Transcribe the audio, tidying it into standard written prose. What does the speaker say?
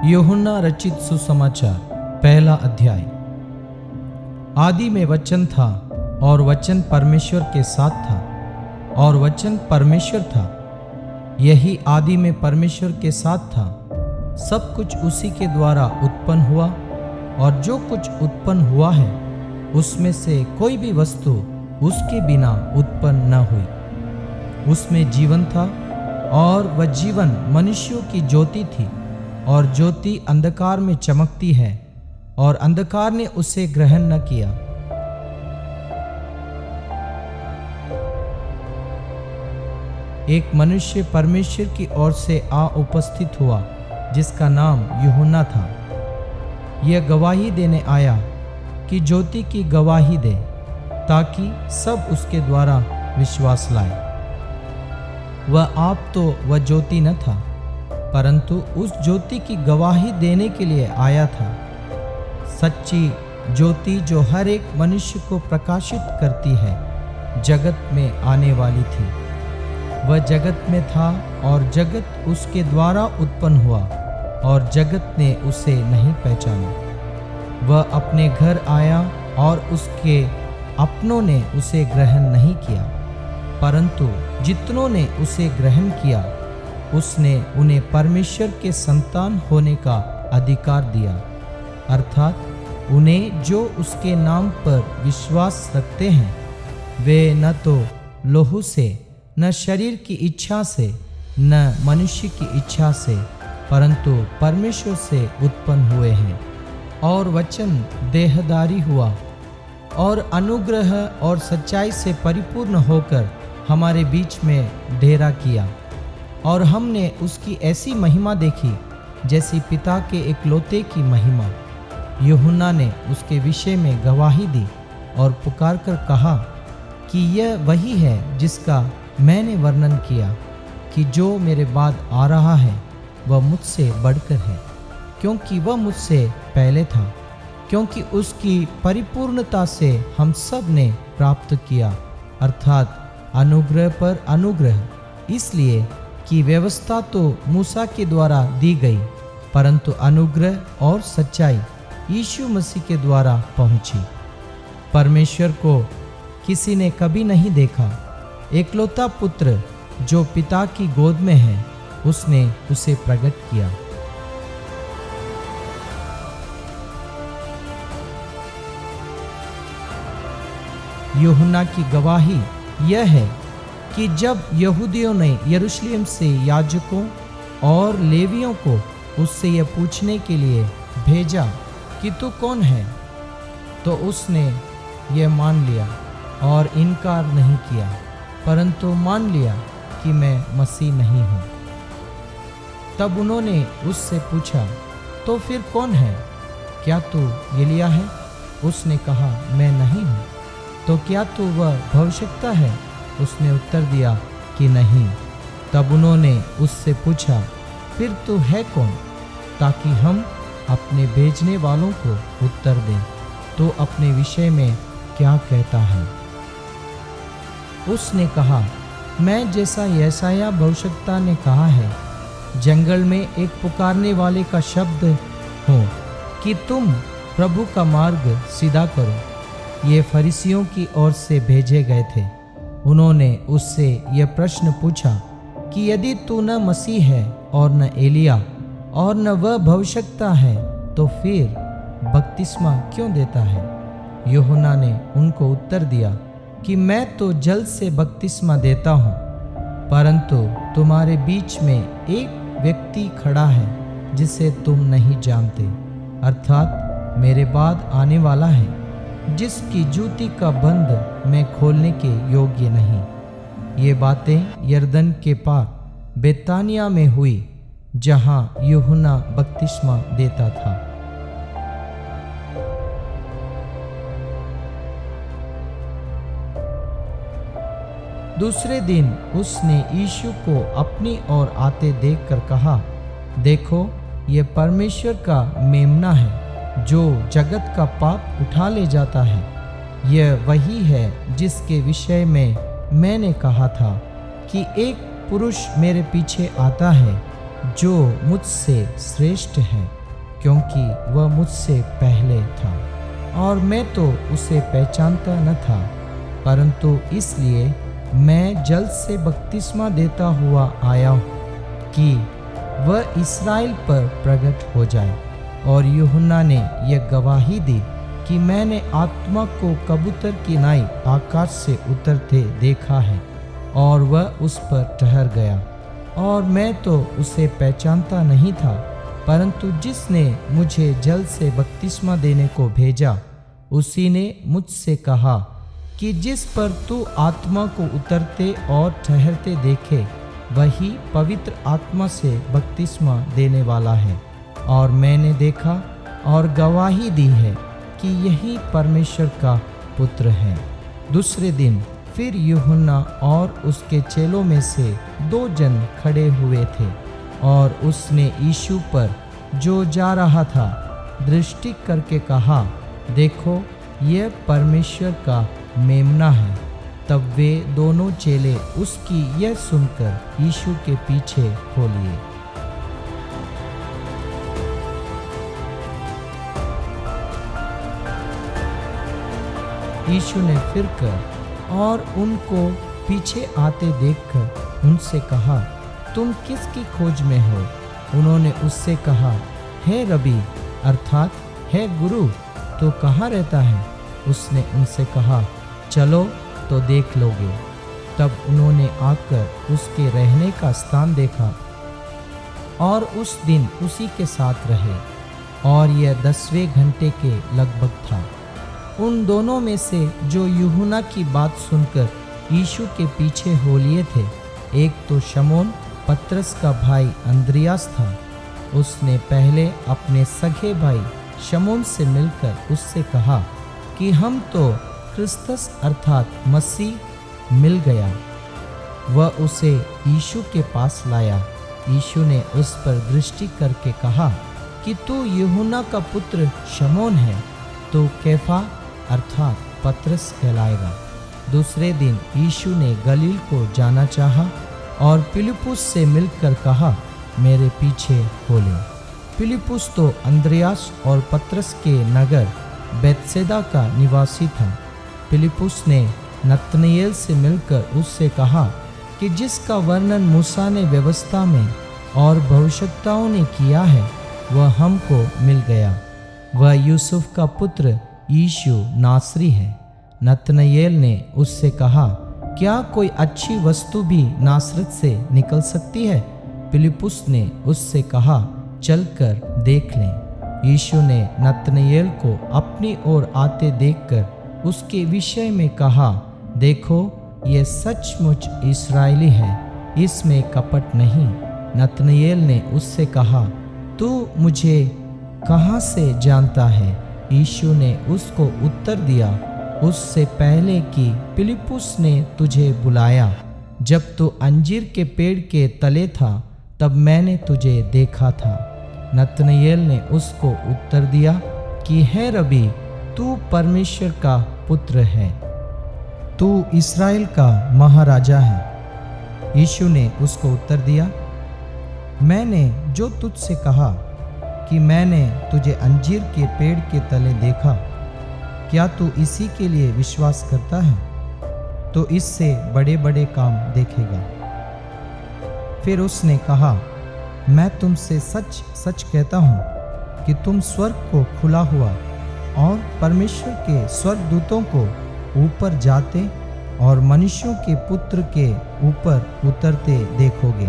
यूहन्ना रचित सुसमाचार पहला अध्याय। आदि में वचन था और वचन परमेश्वर के साथ था और वचन परमेश्वर था। यही आदि में परमेश्वर के साथ था। सब कुछ उसी के द्वारा उत्पन्न हुआ और जो कुछ उत्पन्न हुआ है उसमें से कोई भी वस्तु उसके बिना उत्पन्न न हुई। उसमें जीवन था और वह जीवन मनुष्यों की ज्योति थी और ज्योति अंधकार में चमकती है और अंधकार ने उसे ग्रहण न किया। एक मनुष्य परमेश्वर की ओर से आ उपस्थित हुआ जिसका नाम यूहन्ना था। यह गवाही देने आया कि ज्योति की गवाही दे ताकि सब उसके द्वारा विश्वास लाए। वह आप तो वह ज्योति न था परंतु उस ज्योति की गवाही देने के लिए आया था। सच्ची ज्योति जो हर एक मनुष्य को प्रकाशित करती है जगत में आने वाली थी। वह जगत में था और जगत उसके द्वारा उत्पन्न हुआ और जगत ने उसे नहीं पहचाना। वह अपने घर आया और उसके अपनों ने उसे ग्रहण नहीं किया, परंतु जितनों ने उसे ग्रहण किया उसने उन्हें परमेश्वर के संतान होने का अधिकार दिया, अर्थात उन्हें जो उसके नाम पर विश्वास रखते हैं। वे न तो लहू से, न शरीर की इच्छा से, न मनुष्य की इच्छा से, परंतु परमेश्वर से उत्पन्न हुए हैं। और वचन देहधारी हुआ और अनुग्रह और सच्चाई से परिपूर्ण होकर हमारे बीच में डेरा किया। और हमने उसकी ऐसी महिमा देखी जैसी पिता के एकलौते की महिमा। यूहन्ना ने उसके विषय में गवाही दी और पुकार कर कहा कि यह वही है जिसका मैंने वर्णन किया कि जो मेरे बाद आ रहा है वह मुझसे बढ़कर है, क्योंकि वह मुझसे पहले था। क्योंकि उसकी परिपूर्णता से हम सब ने प्राप्त किया, अर्थात अनुग्रह पर अनुग्रह। इसलिए कि व्यवस्था तो मूसा के द्वारा दी गई, परंतु अनुग्रह और सच्चाई यीशु मसीह के द्वारा पहुंची। परमेश्वर को किसी ने कभी नहीं देखा। एकलौता पुत्र जो पिता की गोद में है उसने उसे प्रकट किया। यूहन्ना की गवाही यह है कि जब यहूदियों ने यरूशलेम से याजकों और लेवियों को उससे यह पूछने के लिए भेजा कि तू कौन है, तो उसने यह मान लिया और इनकार नहीं किया, परंतु मान लिया कि मैं मसीह नहीं हूँ। तब उन्होंने उससे पूछा, तो फिर कौन है? क्या तू एलिय्याह है? उसने कहा, मैं नहीं हूँ। तो क्या तू वह भविष्यद्वक्ता है? उसने उत्तर दिया कि नहीं। तब उन्होंने उससे पूछा, फिर तू है कौन, ताकि हम अपने भेजने वालों को उत्तर दें। तो अपने विषय में क्या कहता है? उसने कहा, मैं जैसा यशायाह भविष्यद्वक्ता ने कहा है, जंगल में एक पुकारने वाले का शब्द हो कि तुम प्रभु का मार्ग सीधा करो। ये फरीसियों की ओर से भेजे गए थे। उन्होंने उससे यह प्रश्न पूछा कि यदि तू न मसीह है और न एलिय्याह और न वह भविष्यद्वक्ता है तो फिर बपतिस्मा क्यों देता है? यूहन्ना ने उनको उत्तर दिया कि मैं तो जल से बपतिस्मा देता हूँ, परंतु तुम्हारे बीच में एक व्यक्ति खड़ा है जिसे तुम नहीं जानते, अर्थात मेरे बाद आने वाला है, जिसकी जूती का बंद मैं खोलने के योग्य नहीं। ये बातें यरदन के पार बेतानिया में हुई जहां यूहन्ना बपतिस्मा देता था। दूसरे दिन उसने यीशु को अपनी ओर आते देखकर कहा, देखो, ये परमेश्वर का मेमना है जो जगत का पाप उठा ले जाता है। यह वही है जिसके विषय में मैंने कहा था कि एक पुरुष मेरे पीछे आता है जो मुझसे श्रेष्ठ है, क्योंकि वह मुझसे पहले था और मैं तो उसे पहचानता न था, परंतु इसलिए मैं जल से बपतिस्मा देता हुआ आया हूँ कि वह इस्राएल पर प्रकट हो जाए। और यूहन्ना ने यह गवाही दी कि मैंने आत्मा को कबूतर की नाई आकाश से उतरते देखा है और वह उस पर ठहर गया। और मैं तो उसे पहचानता नहीं था, परंतु जिसने मुझे जल से बपतिस्मा देने को भेजा उसी ने मुझसे कहा कि जिस पर तू आत्मा को उतरते और ठहरते देखे वही पवित्र आत्मा से बपतिस्मा देने वाला है। और मैंने देखा और गवाही दी है कि यही परमेश्वर का पुत्र है। दूसरे दिन फिर यूहन्ना और उसके चेलों में से 2 जन खड़े हुए थे और उसने यीशु पर जो जा रहा था दृष्टि करके कहा, देखो यह परमेश्वर का मेमना है। तब वे दोनों चेले उसकी यह सुनकर यीशु के पीछे हो लिए। यीशु ने फिरकर और उनको पीछे आते देखकर उनसे कहा, तुम किसकी खोज में हो? उन्होंने उससे कहा, हे रबी अर्थात हे गुरु, तो कहाँ रहता है? उसने उनसे कहा, चलो तो देख लोगे। तब उन्होंने आकर उसके रहने का स्थान देखा और उस दिन उसी के साथ रहे। और यह 10वें घंटे के लगभग था। उन दोनों में से जो यूहन्ना की बात सुनकर यीशु के पीछे हो लिए थे, एक तो शमौन पतरस का भाई अंद्रियास था। उसने पहले अपने सगे भाई शमौन से मिलकर उससे कहा कि हम तो क्रिस्तस अर्थात मसीह मिल गया। वह उसे यीशु के पास लाया। यीशु ने उस पर दृष्टि करके कहा कि तू यूहन्ना का पुत्र शमौन है, तो कैफा अर्थात पतरस कहलाएगा। दूसरे दिन यीशु ने गलील को जाना चाहा और फिलिप्पुस से मिलकर कहा, मेरे पीछे हो ले। फिलिप्पुस तो अंद्रियास और पतरस के नगर बैतसैदा का निवासी था। फिलिप्पुस ने नतनएल से मिलकर उससे कहा कि जिसका वर्णन मूसा ने व्यवस्था में और भविष्यवक्ताओं ने किया है वह हमको मिल गया। वह यूसुफ का पुत्र यीशु नासरी है। नतनएल ने उससे कहा, क्या कोई अच्छी वस्तु भी नासरत से निकल सकती है? फिलिप्पुस ने उससे कहा, चलकर देख लें। यीशु ने नतनएल को अपनी ओर आते देखकर उसके विषय में कहा, देखो यह सचमुच इस्राएली है, इसमें कपट नहीं। नतनएल ने उससे कहा, तू मुझे कहाँ से जानता है? यीशु ने उसको उत्तर दिया, उससे पहले कि फिलिप्पुस ने तुझे बुलाया, जब तू अंजीर के पेड़ के तले था तब मैंने तुझे देखा था। नतनएल ने उसको उत्तर दिया कि हे रबी, तू परमेश्वर का पुत्र है, तू इस्राएल का महाराजा है। यीशु ने उसको उत्तर दिया, मैंने जो तुझसे कहा कि मैंने तुझे अंजीर के पेड़ के तले देखा, क्या तू इसी के लिए विश्वास करता है? तो इससे बड़े बड़े काम देखेगा। फिर उसने कहा, मैं तुमसे सच सच कहता हूँ कि तुम स्वर्ग को खुला हुआ और परमेश्वर के स्वर्गदूतों को ऊपर जाते और मनुष्यों के पुत्र के ऊपर उतरते देखोगे।